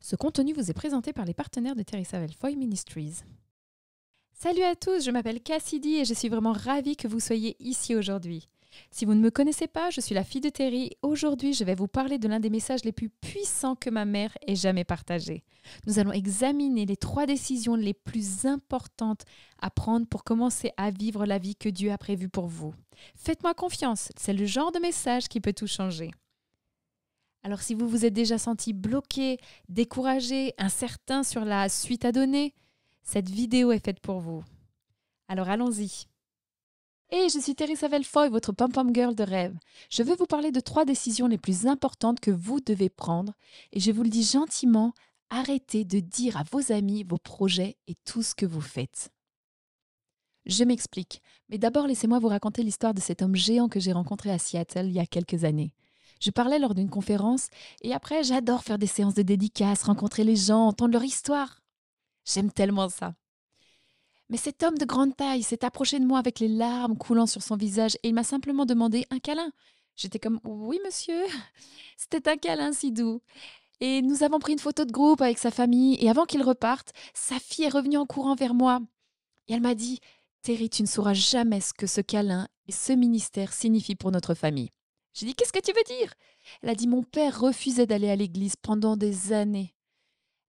Ce contenu vous est présenté par les partenaires de Terry Savelle Foy Ministries. Salut à tous, je m'appelle Cassidy et je suis vraiment ravie que vous soyez ici aujourd'hui. Si vous ne me connaissez pas, je suis la fille de Terry. Aujourd'hui, je vais vous parler de l'un des messages les plus puissants que ma mère ait jamais partagé. Nous allons examiner les 3 décisions les plus importantes à prendre pour commencer à vivre la vie que Dieu a prévue pour vous. Faites-moi confiance, c'est le genre de message qui peut tout changer. Alors si vous vous êtes déjà senti bloqué, découragé, incertain sur la suite à donner, cette vidéo est faite pour vous. Alors allons-y. Et je suis Terry Savelle Foy, votre pom-pom girl de rêve. Je veux vous parler de 3 décisions les plus importantes que vous devez prendre. Et je vous le dis gentiment, arrêtez de dire à vos amis vos projets et tout ce que vous faites. Je m'explique, mais d'abord laissez-moi vous raconter l'histoire de cet homme géant que j'ai rencontré à Seattle il y a quelques années. Je parlais lors d'une conférence et après j'adore faire des séances de dédicaces, rencontrer les gens, entendre leur histoire. J'aime tellement ça. Mais cet homme de grande taille s'est approché de moi avec les larmes coulant sur son visage et il m'a simplement demandé un câlin. J'étais comme « Oui, monsieur ». C'était un câlin si doux. Et nous avons pris une photo de groupe avec sa famille et avant qu'il reparte, sa fille est revenue en courant vers moi. Et elle m'a dit « Terry, tu ne sauras jamais ce que ce câlin et ce ministère signifient pour notre famille. » J'ai dit « Qu'est-ce que tu veux dire ?» Elle a dit « Mon père refusait d'aller à l'église pendant des années. »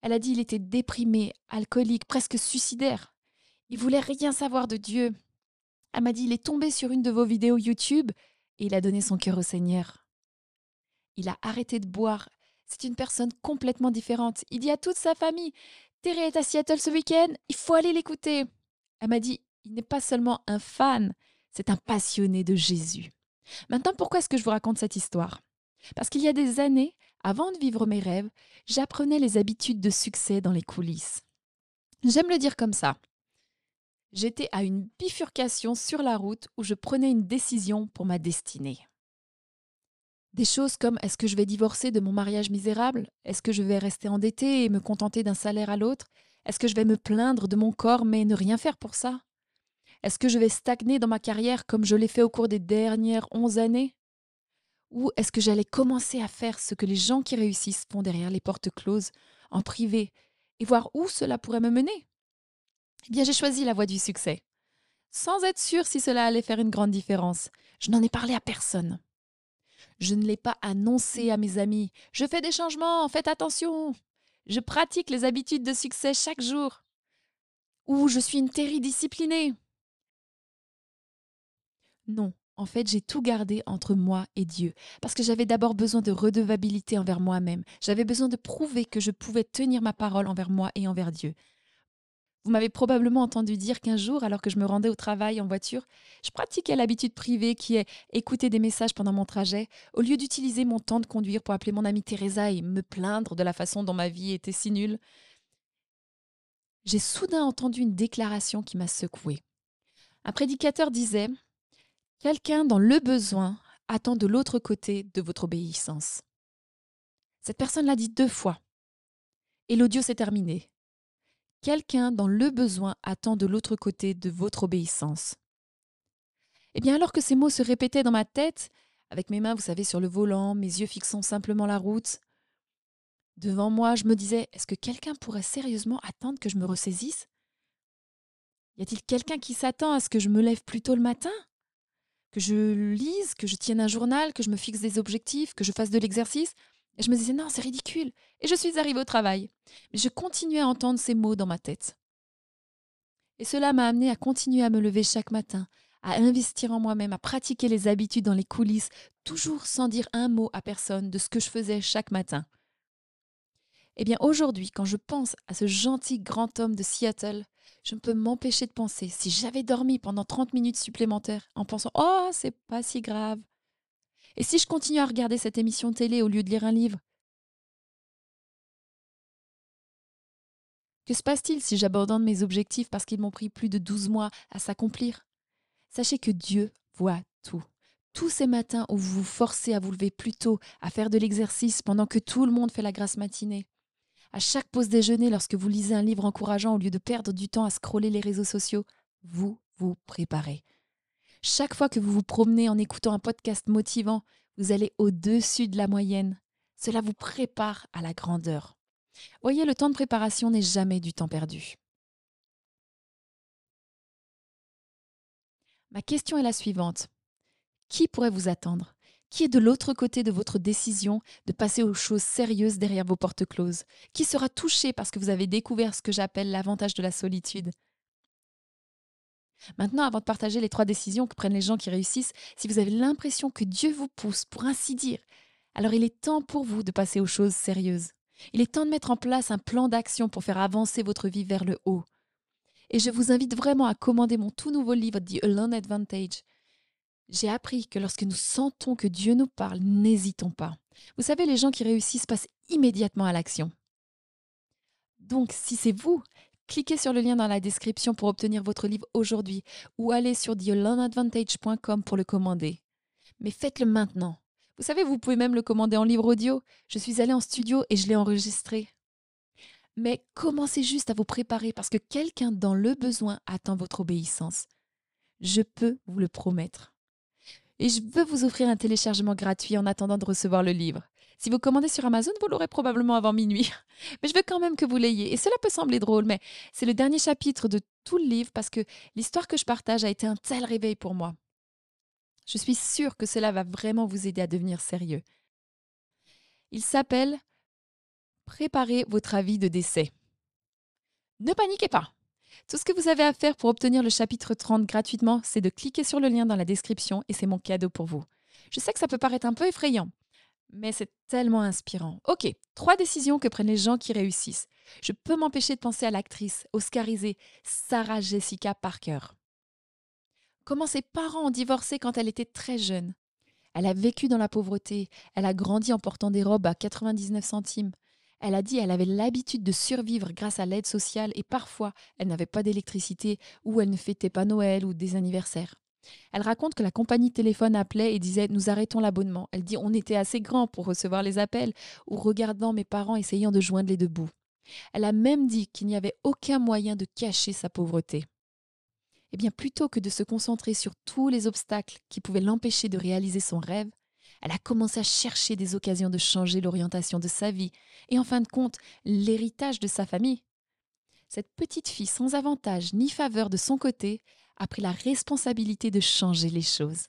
Elle a dit « Il était déprimé, alcoolique, presque suicidaire. Il voulait rien savoir de Dieu. » Elle m'a dit « Il est tombé sur une de vos vidéos YouTube et il a donné son cœur au Seigneur. Il a arrêté de boire. C'est une personne complètement différente. Il dit à toute sa famille « Terry est à Seattle ce week-end, il faut aller l'écouter. » Elle m'a dit « Il n'est pas seulement un fan, c'est un passionné de Jésus. » Maintenant, pourquoi est-ce que je vous raconte cette histoire? Parce qu'il y a des années, avant de vivre mes rêves, j'apprenais les habitudes de succès dans les coulisses. J'aime le dire comme ça. J'étais à une bifurcation sur la route où je prenais une décision pour ma destinée. Des choses comme est-ce que je vais divorcer de mon mariage misérable? Est-ce que je vais rester endettée et me contenter d'un salaire à l'autre? Est-ce que je vais me plaindre de mon corps mais ne rien faire pour ça? Est-ce que je vais stagner dans ma carrière comme je l'ai fait au cours des dernières 11 années? Ou est-ce que j'allais commencer à faire ce que les gens qui réussissent font derrière les portes closes, en privé, et voir où cela pourrait me mener? Eh bien, j'ai choisi la voie du succès, sans être sûre si cela allait faire une grande différence. Je n'en ai parlé à personne. Je ne l'ai pas annoncé à mes amis. Je fais des changements, faites attention. Je pratique les habitudes de succès chaque jour. Ou je suis une Terry disciplinée. Non, en fait, j'ai tout gardé entre moi et Dieu, parce que j'avais d'abord besoin de redevabilité envers moi-même. J'avais besoin de prouver que je pouvais tenir ma parole envers moi et envers Dieu. Vous m'avez probablement entendu dire qu'un jour, alors que je me rendais au travail en voiture, je pratiquais l'habitude privée qui est écouter des messages pendant mon trajet, au lieu d'utiliser mon temps de conduire pour appeler mon amie Teresa et me plaindre de la façon dont ma vie était si nulle. J'ai soudain entendu une déclaration qui m'a secouée. Un prédicateur disait « Quelqu'un dans le besoin attend de l'autre côté de votre obéissance. » Cette personne l'a dit 2 fois. Et l'audio s'est terminé. Quelqu'un dans le besoin attend de l'autre côté de votre obéissance. Eh bien, alors que ces mots se répétaient dans ma tête, avec mes mains, vous savez, sur le volant, mes yeux fixant simplement la route, devant moi, je me disais, est-ce que quelqu'un pourrait sérieusement attendre que je me ressaisisse? Y a-t-il quelqu'un qui s'attend à ce que je me lève plus tôt le matin? Que je lise, que je tienne un journal, que je me fixe des objectifs, que je fasse de l'exercice? Et je me disais, non, c'est ridicule. Et je suis arrivée au travail. Mais je continuais à entendre ces mots dans ma tête. Et cela m'a amenée à continuer à me lever chaque matin, à investir en moi-même, à pratiquer les habitudes dans les coulisses, toujours sans dire un mot à personne de ce que je faisais chaque matin. Eh bien aujourd'hui, quand je pense à ce gentil grand homme de Seattle, je ne peux m'empêcher de penser, si j'avais dormi pendant 30 minutes supplémentaires en pensant « Oh, c'est pas si grave !» Et si je continue à regarder cette émission télé au lieu de lire un livre? Que se passe-t-il si j'abandonne mes objectifs parce qu'ils m'ont pris plus de 12 mois à s'accomplir? Sachez que Dieu voit tout. Tous ces matins où vous vous forcez à vous lever plus tôt, à faire de l'exercice pendant que tout le monde fait la grasse matinée. À chaque pause déjeuner, lorsque vous lisez un livre encourageant au lieu de perdre du temps à scroller les réseaux sociaux, vous vous préparez. Chaque fois que vous vous promenez en écoutant un podcast motivant, vous allez au-dessus de la moyenne. Cela vous prépare à la grandeur. Voyez, le temps de préparation n'est jamais du temps perdu. Ma question est la suivante. Qui pourrait vous attendre? Qui est de l'autre côté de votre décision de passer aux choses sérieuses derrière vos portes closes? Qui sera touché parce que vous avez découvert ce que j'appelle l'avantage de la solitude? Maintenant, avant de partager les 3 décisions que prennent les gens qui réussissent, si vous avez l'impression que Dieu vous pousse, pour ainsi dire, alors il est temps pour vous de passer aux choses sérieuses. Il est temps de mettre en place un plan d'action pour faire avancer votre vie vers le haut. Et je vous invite vraiment à commander mon tout nouveau livre The Alone Advantage. J'ai appris que lorsque nous sentons que Dieu nous parle, n'hésitons pas. Vous savez, les gens qui réussissent passent immédiatement à l'action. Donc, si c'est vous, cliquez sur le lien dans la description pour obtenir votre livre aujourd'hui ou allez sur thealoneadvantage.com pour le commander. Mais faites-le maintenant. Vous savez, vous pouvez même le commander en livre audio. Je suis allée en studio et je l'ai enregistré. Mais commencez juste à vous préparer parce que quelqu'un dans le besoin attend votre obéissance. Je peux vous le promettre. Et je veux vous offrir un téléchargement gratuit en attendant de recevoir le livre. Si vous commandez sur Amazon, vous l'aurez probablement avant minuit. Mais je veux quand même que vous l'ayez. Et cela peut sembler drôle, mais c'est le dernier chapitre de tout le livre parce que l'histoire que je partage a été un tel réveil pour moi. Je suis sûre que cela va vraiment vous aider à devenir sérieux. Il s'appelle Préparez votre avis de décès. Ne paniquez pas. Tout ce que vous avez à faire pour obtenir le chapitre 30 gratuitement, c'est de cliquer sur le lien dans la description et c'est mon cadeau pour vous. Je sais que ça peut paraître un peu effrayant, mais c'est tellement inspirant. Ok, 3 décisions que prennent les gens qui réussissent. Je peux m'empêcher de penser à l'actrice oscarisée Sarah Jessica Parker. Comment ses parents ont divorcé quand elle était très jeune. Elle a vécu dans la pauvreté, elle a grandi en portant des robes à 99 centimes. Elle a dit qu'elle avait l'habitude de survivre grâce à l'aide sociale et parfois elle n'avait pas d'électricité ou elle ne fêtait pas Noël ou des anniversaires. Elle raconte que la compagnie téléphone appelait et disait nous arrêtons l'abonnement. Elle dit on était assez grand pour recevoir les appels ou regardant mes parents essayant de joindre les deux bouts. Elle a même dit qu'il n'y avait aucun moyen de cacher sa pauvreté. Eh bien, plutôt que de se concentrer sur tous les obstacles qui pouvaient l'empêcher de réaliser son rêve, elle a commencé à chercher des occasions de changer l'orientation de sa vie et en fin de compte, l'héritage de sa famille. Cette petite fille sans avantage ni faveur de son côté a pris la responsabilité de changer les choses.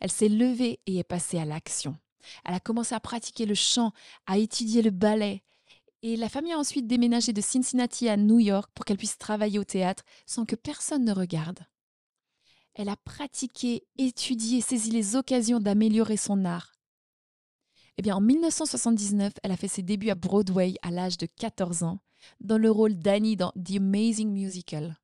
Elle s'est levée et est passée à l'action. Elle a commencé à pratiquer le chant, à étudier le ballet. Et la famille a ensuite déménagé de Cincinnati à New York pour qu'elle puisse travailler au théâtre sans que personne ne regarde. Elle a pratiqué, étudié, saisi les occasions d'améliorer son art. Eh bien, en 1979, elle a fait ses débuts à Broadway à l'âge de 14 ans, dans le rôle d'Annie dans The Amazing Musical.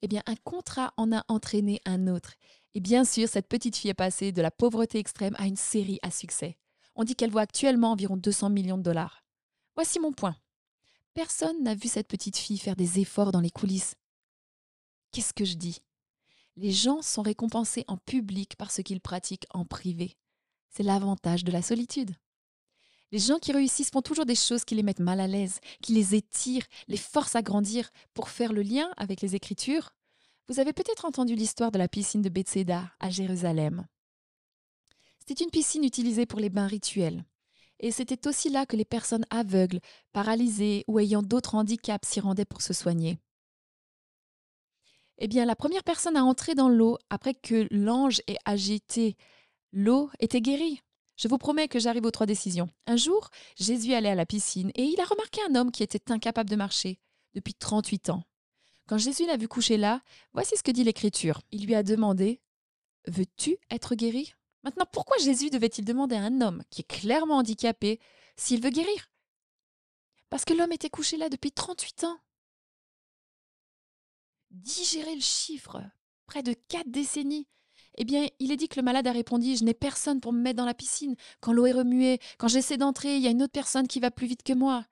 Eh bien, un contrat en a entraîné un autre. Et bien sûr, cette petite fille est passée de la pauvreté extrême à une série à succès. On dit qu'elle vaut actuellement environ 200 millions de dollars. Voici mon point. Personne n'a vu cette petite fille faire des efforts dans les coulisses. Qu'est-ce que je dis? Les gens sont récompensés en public par ce qu'ils pratiquent en privé. C'est l'avantage de la solitude. Les gens qui réussissent font toujours des choses qui les mettent mal à l'aise, qui les étirent, les forcent à grandir pour faire le lien avec les Écritures. Vous avez peut-être entendu l'histoire de la piscine de Bethséda à Jérusalem. C'était une piscine utilisée pour les bains rituels. Et c'était aussi là que les personnes aveugles, paralysées ou ayant d'autres handicaps s'y rendaient pour se soigner. Eh bien, la première personne à entrer dans l'eau après que l'ange ait agité l'eau était guérie. Je vous promets que j'arrive aux 3 décisions. Un jour, Jésus allait à la piscine et il a remarqué un homme qui était incapable de marcher depuis 38 ans. Quand Jésus l'a vu coucher là, voici ce que dit l'Écriture. Il lui a demandé « Veux-tu être guéri ?» Maintenant, pourquoi Jésus devait-il demander à un homme qui est clairement handicapé s'il veut guérir? Parce que l'homme était couché là depuis 38 ans. Digérez le chiffre, près de 4 décennies. Eh bien, il est dit que le malade a répondu « Je n'ai personne pour me mettre dans la piscine. Quand l'eau est remuée, quand j'essaie d'entrer, il y a une autre personne qui va plus vite que moi. »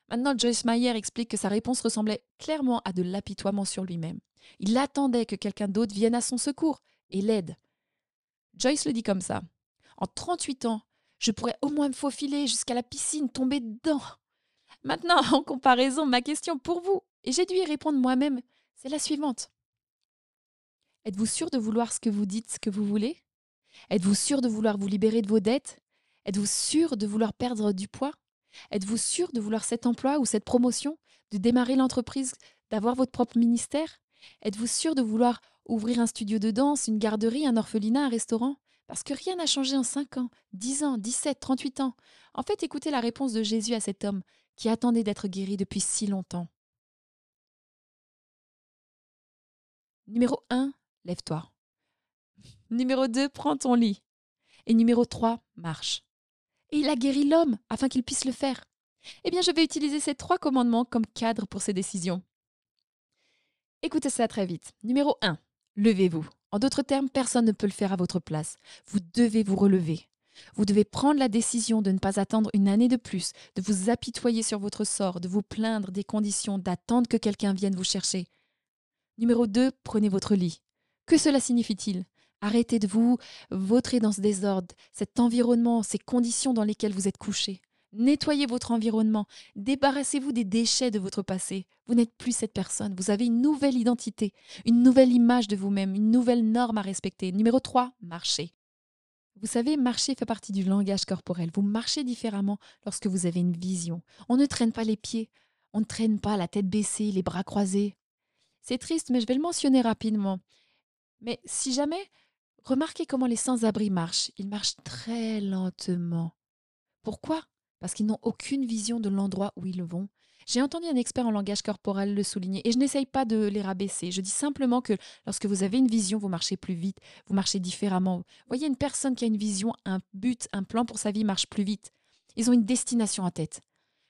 Maintenant, Joyce Meyer explique que sa réponse ressemblait clairement à de l'apitoiement sur lui-même. Il attendait que quelqu'un d'autre vienne à son secours et l'aide. Joyce le dit comme ça. En 38 ans, je pourrais au moins me faufiler jusqu'à la piscine, tomber dedans. Maintenant, en comparaison, ma question pour vous, et j'ai dû y répondre moi-même, c'est la suivante. Êtes-vous sûr de vouloir ce que vous dites, ce que vous voulez? Êtes-vous sûr de vouloir vous libérer de vos dettes? Êtes-vous sûr de vouloir perdre du poids? Êtes-vous sûr de vouloir cet emploi ou cette promotion, de démarrer l'entreprise, d'avoir votre propre ministère? Êtes-vous sûr de vouloir ouvrir un studio de danse, une garderie, un orphelinat, un restaurant? Parce que rien n'a changé en 5 ans, 10 ans, 17, 38 ans. En fait, écoutez la réponse de Jésus à cet homme qui attendait d'être guéri depuis si longtemps. Numéro 1, lève-toi. Numéro 2, prends ton lit. Et numéro 3, marche. Et il a guéri l'homme afin qu'il puisse le faire. Eh bien, je vais utiliser ces 3 commandements comme cadre pour ces décisions. Écoutez ça très vite. Numéro 1, levez-vous. En d'autres termes, personne ne peut le faire à votre place. Vous devez vous relever. Vous devez prendre la décision de ne pas attendre une année de plus, de vous apitoyer sur votre sort, de vous plaindre des conditions, d'attendre que quelqu'un vienne vous chercher. Numéro 2, prenez votre lit. Que cela signifie-t-il? Arrêtez de vous vautrer dans ce désordre, cet environnement, ces conditions dans lesquelles vous êtes couché. Nettoyez votre environnement, débarrassez-vous des déchets de votre passé. Vous n'êtes plus cette personne, vous avez une nouvelle identité, une nouvelle image de vous-même, une nouvelle norme à respecter. Numéro 3, marchez. Vous savez, marcher fait partie du langage corporel. Vous marchez différemment lorsque vous avez une vision. On ne traîne pas les pieds, on ne traîne pas la tête baissée, les bras croisés. C'est triste, mais je vais le mentionner rapidement. Mais si jamais, remarquez comment les sans-abri marchent. Ils marchent très lentement. Pourquoi? Parce qu'ils n'ont aucune vision de l'endroit où ils vont. J'ai entendu un expert en langage corporel le souligner et je n'essaye pas de les rabaisser. Je dis simplement que lorsque vous avez une vision, vous marchez plus vite, vous marchez différemment. Vous voyez, une personne qui a une vision, un but, un plan pour sa vie marche plus vite. Ils ont une destination en tête.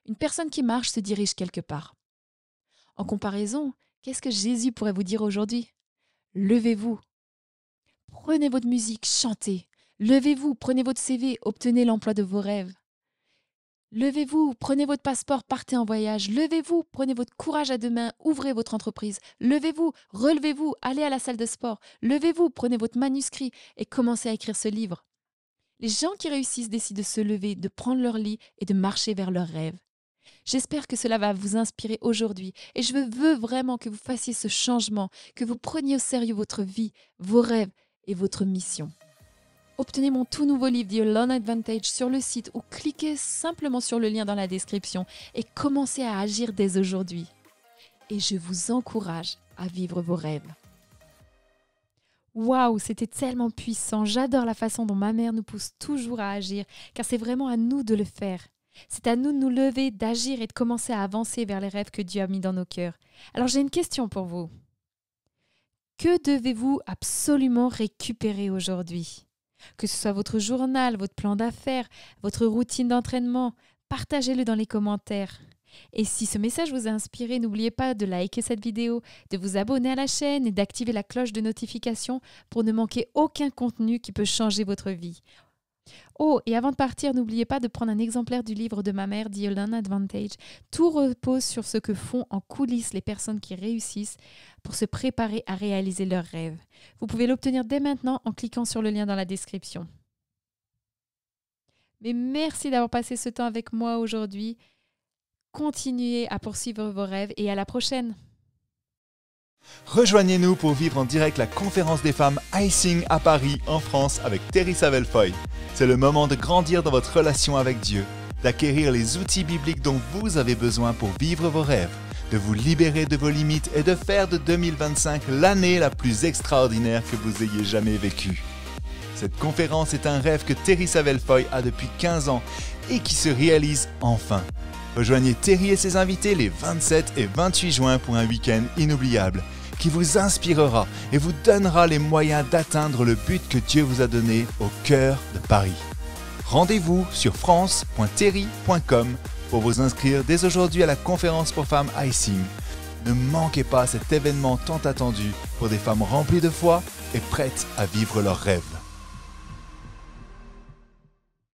Une personne qui marche se dirige quelque part. En comparaison, qu'est-ce que Jésus pourrait vous dire aujourd'hui? Levez-vous. Prenez votre musique, chantez. Levez-vous, prenez votre CV, obtenez l'emploi de vos rêves. Levez-vous, prenez votre passeport, partez en voyage. Levez-vous, prenez votre courage à deux mains, ouvrez votre entreprise. Levez-vous, relevez-vous, allez à la salle de sport. Levez-vous, prenez votre manuscrit et commencez à écrire ce livre. Les gens qui réussissent décident de se lever, de prendre leur lit et de marcher vers leurs rêves. J'espère que cela va vous inspirer aujourd'hui et je veux vraiment que vous fassiez ce changement, que vous preniez au sérieux votre vie, vos rêves et votre mission. Obtenez mon tout nouveau livre The Alone Advantage sur le site ou cliquez simplement sur le lien dans la description et commencez à agir dès aujourd'hui. Et je vous encourage à vivre vos rêves. Waouh, c'était tellement puissant. J'adore la façon dont ma mère nous pousse toujours à agir, car c'est vraiment à nous de le faire. C'est à nous de nous lever, d'agir et de commencer à avancer vers les rêves que Dieu a mis dans nos cœurs. Alors j'ai une question pour vous. Que devez-vous absolument récupérer aujourd'hui? Que ce soit votre journal, votre plan d'affaires, votre routine d'entraînement, partagez-le dans les commentaires. Et si ce message vous a inspiré, n'oubliez pas de liker cette vidéo, de vous abonner à la chaîne et d'activer la cloche de notification pour ne manquer aucun contenu qui peut changer votre vie. Oh, et avant de partir, n'oubliez pas de prendre un exemplaire du livre de ma mère, The Alone Advantage. Tout repose sur ce que font en coulisses les personnes qui réussissent pour se préparer à réaliser leurs rêves. Vous pouvez l'obtenir dès maintenant en cliquant sur le lien dans la description. Mais merci d'avoir passé ce temps avec moi aujourd'hui. Continuez à poursuivre vos rêves et à la prochaine. Rejoignez-nous pour vivre en direct la conférence des femmes iSing à Paris, en France, avec Terry Savelle-Foy. C'est le moment de grandir dans votre relation avec Dieu, d'acquérir les outils bibliques dont vous avez besoin pour vivre vos rêves, de vous libérer de vos limites et de faire de 2025 l'année la plus extraordinaire que vous ayez jamais vécue. Cette conférence est un rêve que Terry Savelle-Foy a depuis 15 ans et qui se réalise enfin. Rejoignez Terry et ses invités les 27 et 28 juin pour un week-end inoubliable qui vous inspirera et vous donnera les moyens d'atteindre le but que Dieu vous a donné au cœur de Paris. Rendez-vous sur france.terry.com pour vous inscrire dès aujourd'hui à la conférence pour femmes iSing. Ne manquez pas cet événement tant attendu pour des femmes remplies de foi et prêtes à vivre leurs rêves.